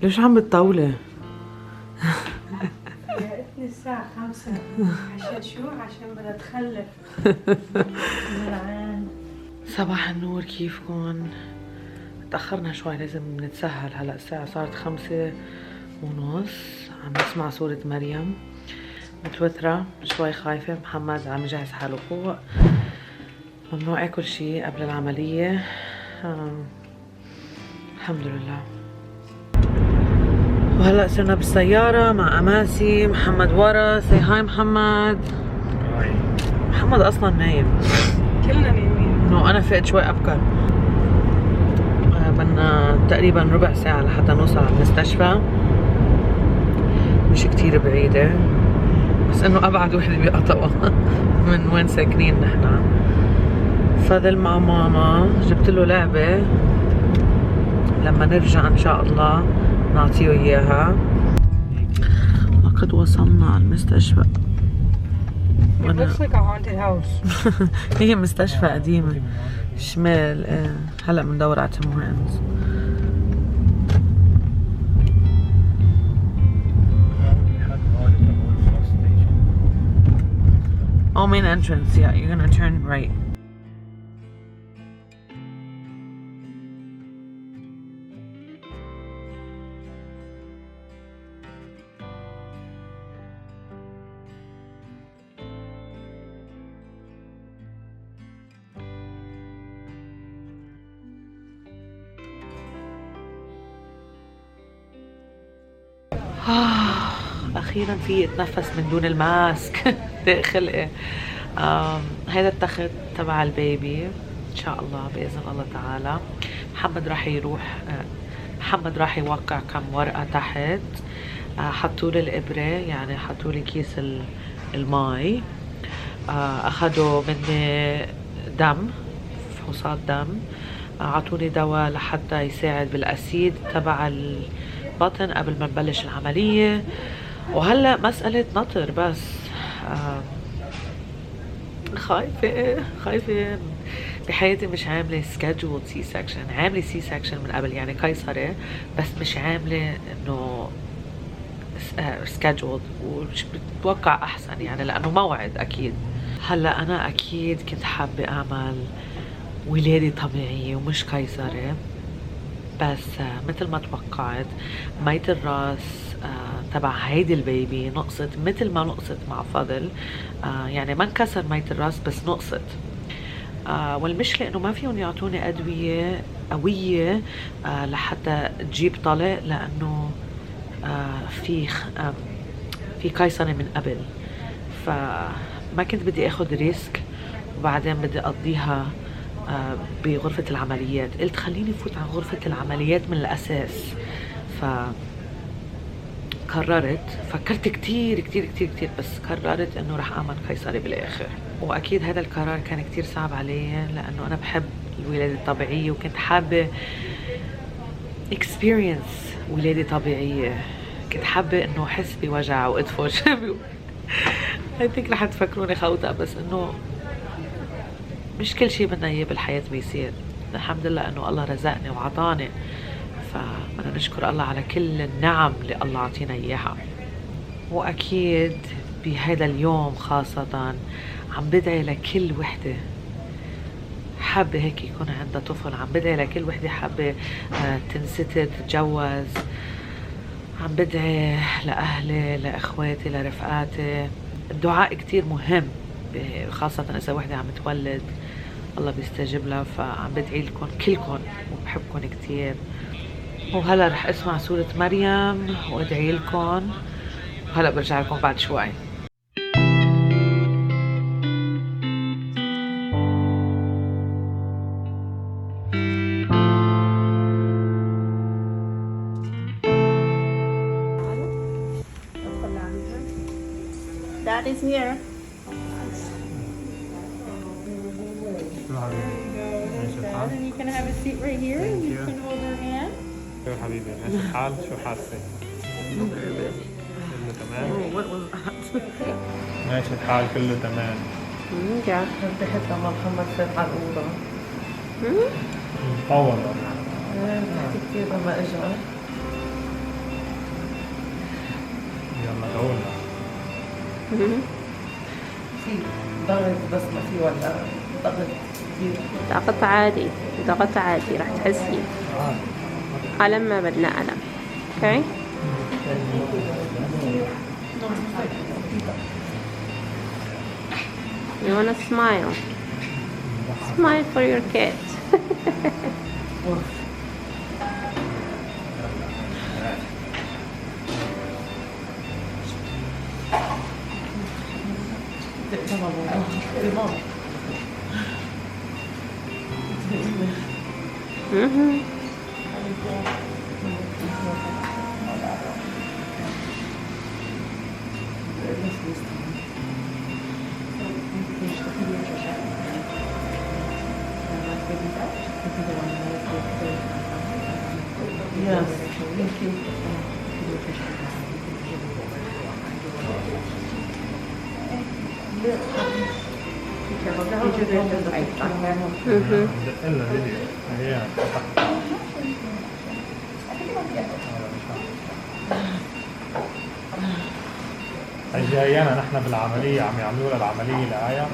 ليش عم بتطولي؟ جاءتني الساعة 5 عشان شو؟ عشان بدها تخلف. صباح النور، كيفكن؟ تأخرنا شوي، لازم نتسهل. هلا الساعة صارت 5:30. عم بسمع صورة مريم متوترة شوي، خايفة. محمد عم يجهز حاله فوق. ممنوع اكل شي قبل العملية. الحمد لله. وهلا صرنا بالسيارة مع أماسي. محمد ورا. سي هاي محمد. هاي. محمد أصلا نايم. كلنا نايمين. انه أنا فقت شوي أبكر. بدنا تقريبا ربع ساعة لحتى نوصل على المستشفى. مش كتير بعيدة، بس انه أبعد وحدة بقطوة من وين ساكنين نحنا. فضل مع ماما، جبت له لعبة لما نرجع إن شاء الله نعطيه إياها. لقد وصلنا على المستشفى. Looks like a haunted house. هي مستشفى قديمة شمال. هلا بندور على تيم هورتونز. Oh, main entrance. Yeah, you're gonna turn right. اخيرا في اتنفس من دون الماسك. خلقي. هذا التخت تبع البيبي ان شاء الله باذن الله تعالى. محمد راح يروح. محمد راح يوقع كم ورقه تحت. حطوا لي الابره، يعني حطوا لي كيس الماء. اخذوا مني دم، فحوصات دم. اعطوني دواء لحتى يساعد بالاسيد تبع البطن قبل ما نبلش العمليه. وهلا مسألة نطر بس. خايفة بحياتي. مش عاملة scheduled C-section، عاملة C-section من قبل، يعني قيصرة، بس مش عاملة انه scheduled. ومش بتوقع احسن يعني لانه موعد اكيد. هلا انا اكيد كنت حابة اعمل ولادة طبيعية ومش قيصرة، بس مثل ما توقعت مية الراس تبع هيدي البيبي نقصت مثل ما نقصت مع فضل. يعني ما انكسر مية الراس بس نقصت. والمشكلة انه ما فيهم يعطوني ادوية قوية لحتى تجيب طلق، لانه في قيصرة من قبل. فما كنت بدي اخذ ريسك وبعدين بدي اقضيها بغرفة العمليات. قلت خليني فوت عن غرفة العمليات من الاساس. قررت، فكرت كتير كتير كتير كتير، بس قررت انه رح اعمل قيصري بالاخر. واكيد هذا القرار كان كتير صعب علي، لانه انا بحب الولادة الطبيعية وكنت حابة experience ولادة طبيعية. كنت حابة انه احس بوجع وادفش. I think رح تفكروني خوطة، بس انه مش كل شيء بدنا اياه بالحياة بيصير. الحمد لله انه الله رزقني وعطاني، فبدنا نشكر الله على كل النعم اللي الله عطينا اياها. واكيد بهذا اليوم خاصة عم بدعي لكل وحدة حابة هيك يكون عندها طفل. عم بدعي لكل وحدة حابة تنستر تتجوز. عم بدعي لأهلي، لأخواتي، لرفقاتي. الدعاء كتير مهم، خاصة إذا وحدة عم تولد الله بيستجيب لها. فعم بدعي لكم كلكم وبحبكم كتير. وهلا رح اسمع سورة مريم وادعي لكم، وهلا برجع لكم بعد شوي. Daddy's here. شو حبيبي؟ ماشي الحال؟ And you can have a seat right here. Thank You you. can hold her hand. شو حبيبي؟ ماشي الحال؟ شو حاسة؟ كله تمام؟ what was that? ماشي الحال كله تمام. Yeah. انتحت لما محمد فات على الأوضة. مطولة. ضحكت كتير لما اجى. يلا دولنا. في ضغط بس ما في ولا ضغط كتير. ضغط عادي. ضغط عادي راح تحسي. ألم ما بدنا ألم. Okay? You wanna smile? Smile for your kids. Mhm. Yes, thank you. Mhm. إلا فيديو. هي. هي جايانا نحن بالعملية عم يعملوا لها العملية لآية.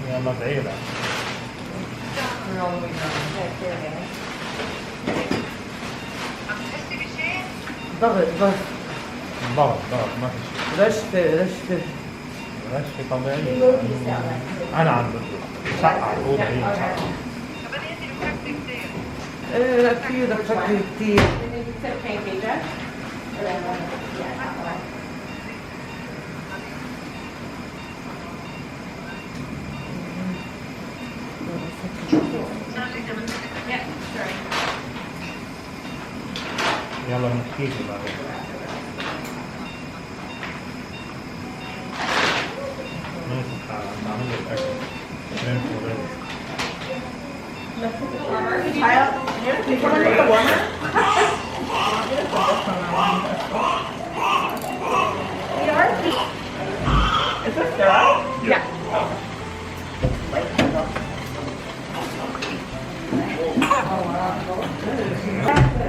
يلا ادعي لها. ضغط بس ضغط ما في شيء. رشفة رشفة طبيعية. أنا عم بشقع الأوضة هي مشقعة. ايه لا كتير ضحكت كتير. يلا نحكيك بعدين. ماشي الحال عم بعمل لك أكل. نام ورد.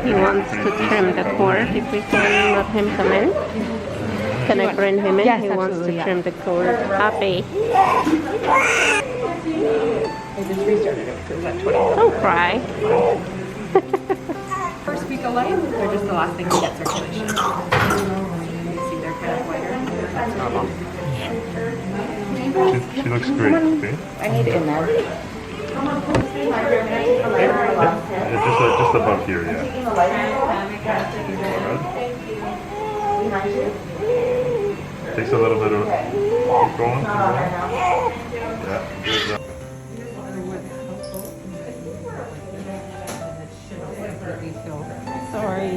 He wants to trim the cord. If we can let him come in. Can I bring him in? Yes, He wants to absolutely, yeah. trim the cord. Happy. I just restarted it because at 20. Don't cry. First week of life, they're just the last thing to get circulation. You see they're kind of wider. That's normal. She looks great. Okay? I need it in there. Just above here, yeah. Takes a little bit of keep going. Yeah, good job. Sorry.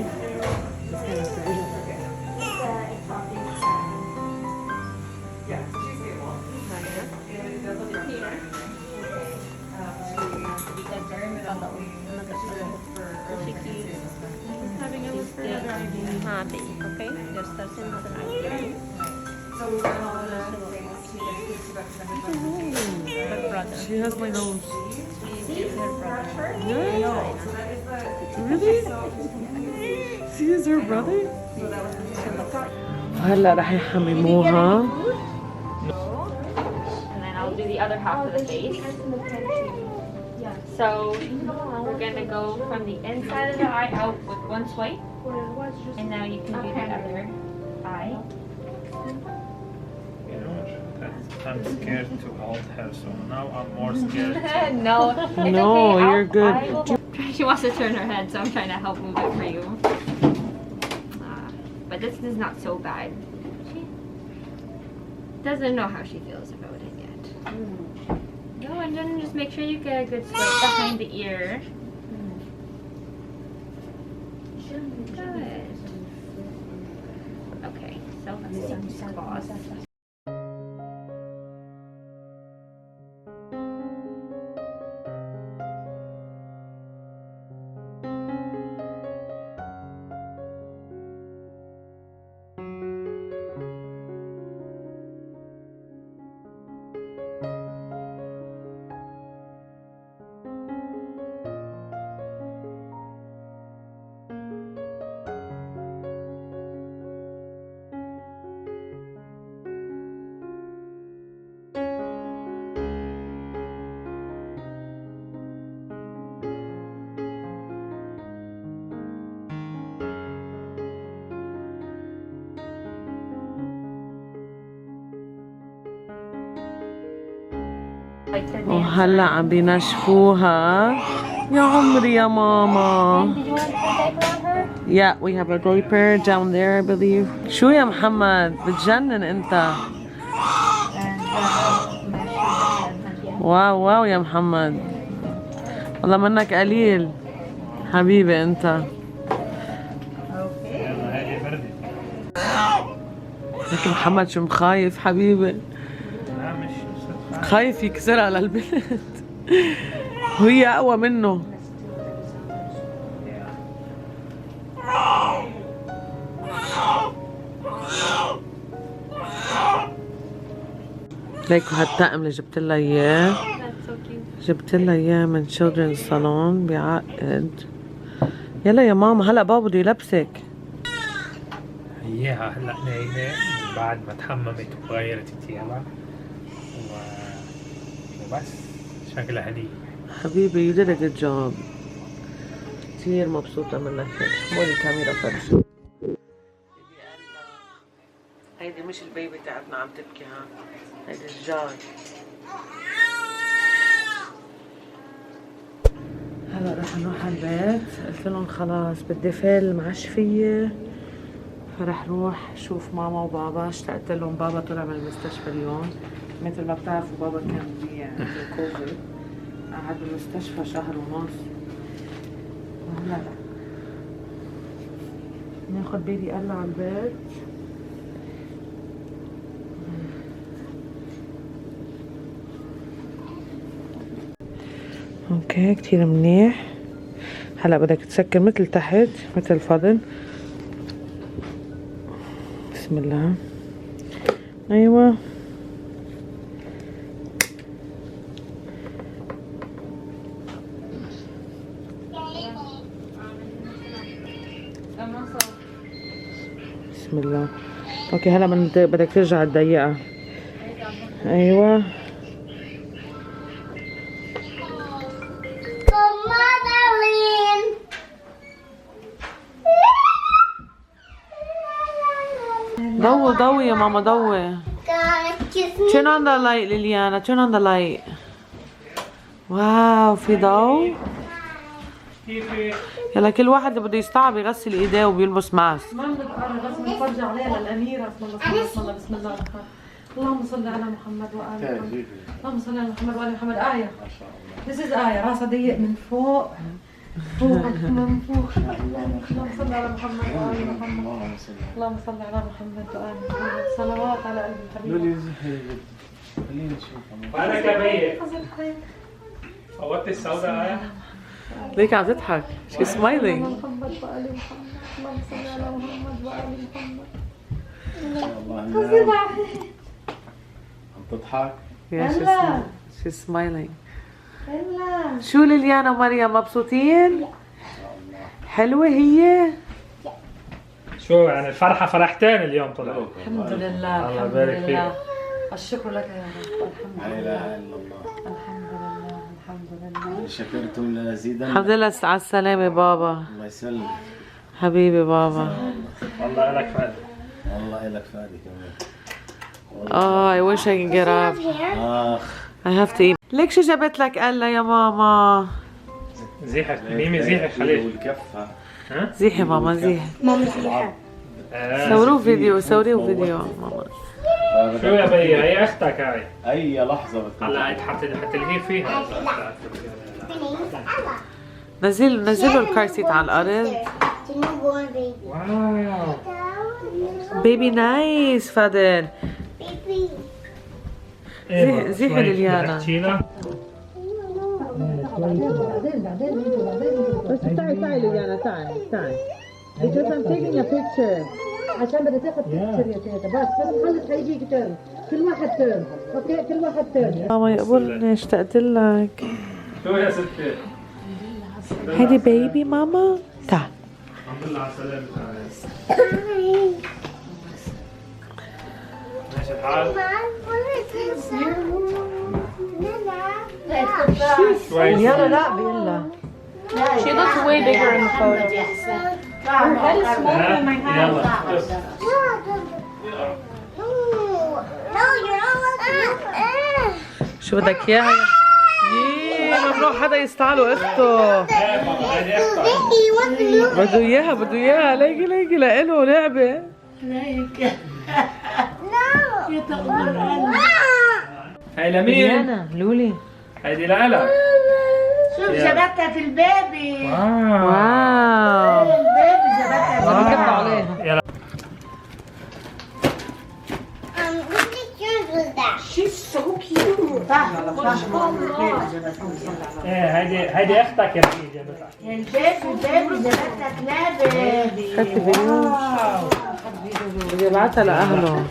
Having a look for another idea. Happy, okay? Just as another idea. Her brother. She has my nose. See, her brother. Really? She is her brother? هلا رح يحمموها. And then I'll do the other half of the face. So we're gonna go from the inside of the eye out with one swipe. And now you can do the other eye. You know, I'm scared to hold her, so now I'm more scared. No, it's No, okay. you're good. She wants to turn her head, so I'm trying to help move it for you. But this is not so bad. She doesn't know how she feels about it yet. No, and then just make sure you get a good swipe behind the ear. Spas. وهلا عم بينشفوها. يا عمري يا ماما. Did you want to put a diaper on her? Yeah, we have a diaper down there, I believe. شو يا محمد؟ بتجنن انت. واو واو يا محمد. والله منك قليل. حبيبي انت. لكن محمد شو مخايف حبيبي. خايف يكسرها للبنت. وهي اقوى منه. ليكو هالطقم اللي جبت لها اياه. جبت لها اياه من children's salon بعقد. يلا يا ماما هلا بابا بده يلبسك. اياها هلا نايمة بعد ما تحممت وغيرت ثيابها وبس شكلها هدية. حبيبي you did a good job. كثير مبسوطة منك. مولي الكاميرا فرجي. هيدي مش البيبي تاعتنا عم تبكي ها. هيدي الجاي. هلا رح نروح على البيت. قلت لهم خلاص بدي فيل معشفية. فرح روح شوف ماما وبابا. اشتقت لهم. بابا طلع من المستشفى اليوم. مثل ما بتعرفوا بابا كان بالكوفيد. قعد بالمستشفى شهر ونص. وهلا ناخد بيبي قلة على البيت. اوكي كتير منيح. هلا بدك تسكر مثل تحت مثل فضل. بسم الله. ايوه بسم الله. اوكي هلا بدك ترجع تضيقها. ايوه ضوي يا ماما ضوي. Turn on the light ليليانا. Turn on the light. واو في ضوء. يلا كل واحد اللي بده يستعب يغسل ايديه وبيلبس ماسك. ما بنتقرب بس بنفرجي عليها للأميرة. بسم الله بسم الله بسم الله الرحمن. اللهم صل على محمد وآل محمد. اللهم صل على محمد وآل محمد. آية. This is آية. راسها ضيق من فوق. فوق منفوخ. اللهم صل على محمد وآل محمد. اللهم صل على محمد وآل محمد. صلوات على قلب الحبيب. خلينا نشوف. وأنا كمان. فوتت السوداء آية. ليك عم تضحك. She's smiling. محمد وآل محمد. اللهم صل على محمد وآل محمد. عم تضحك؟ Yeah, she's smiling. شو ليليانا ومريم مبسوطين؟ حلوة هي؟ شو يعني الفرحة فرحتين اليوم طلعوا. الحمد لله الله الحمد يبارك لله. فيك. الشكر لك يا رب. الحمد لا لله اله الا الله. الحمد لله الحمد لله. شكرتم لزيدا. الحمد لله على السلامة بابا. الله يسلمك. حبيبي بابا. والله لك فادي. والله لك فادي كمان. I wish I can get up. اخ I have to eat. ليك شو جابت لك قلة يا ماما؟ زيحك ميمي زيحك خليل. والكفة. ها؟ زيحي ماما زيحي. ماما زيحة. صوروه فيديو صوريه فيديو ماما. شو يا بي هي اختك هاي. اي لحظة بتكون. هلا هي حتلهي فيها. نزلوا الكار سيت على الأرض. واو. بيبي نايس فادن. زي ليليانا. بس تعي ليليانا تعي. Because I'm taking a picture. عشان بدي تاخذ بيكتشر يا تيتا. بس نخلص حيجيك تيرن. كل واحد تيرن. اوكي كل واحد تيرن. ماما يقبلني اشتقت لك. شو يا ستي؟ هيدي بيبي ماما. تعال. الحمد لله على السلامة. ماشي الحال؟ يلا لا بيلا. She looks way bigger in the photo. Her head is smaller than my hand. يلا. شو بدك اياها؟ ممنوع حدا يستعلوا اخته. بده اياها ليكي لإله لعبة. هاي لمين؟ ليانا لولي. هيدي لعلة. شوف جابتها في البيبي. واو. البيبي جابتها. كبت عليها. يلا. She's so cute. ايه هيدي اختك يا بني جابتها. البيبي جابتها كلابة. خدت فيديو. بدي ابعتها لأهله.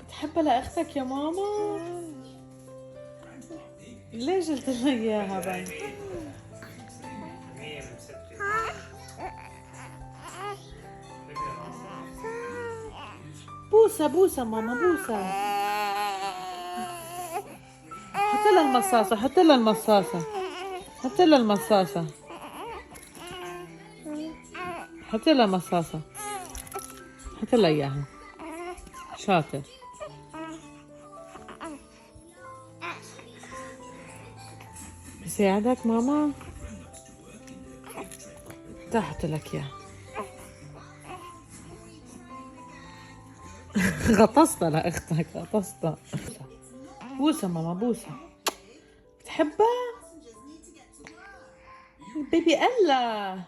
تحبها لأختك يا ماما؟ ليش قلت لها إياها بقى؟ بوسة بوسة ماما بوسة. حط لها المصاصة حط لها المصاصة حط لها المصاصة حط لها مصاصة حط لها إياها. شاطر. بساعدك ماما؟ تحت لك إياها. غطستها لأختك غطستها. بوسة ماما بوسة. بتحبها؟ بيبي ألا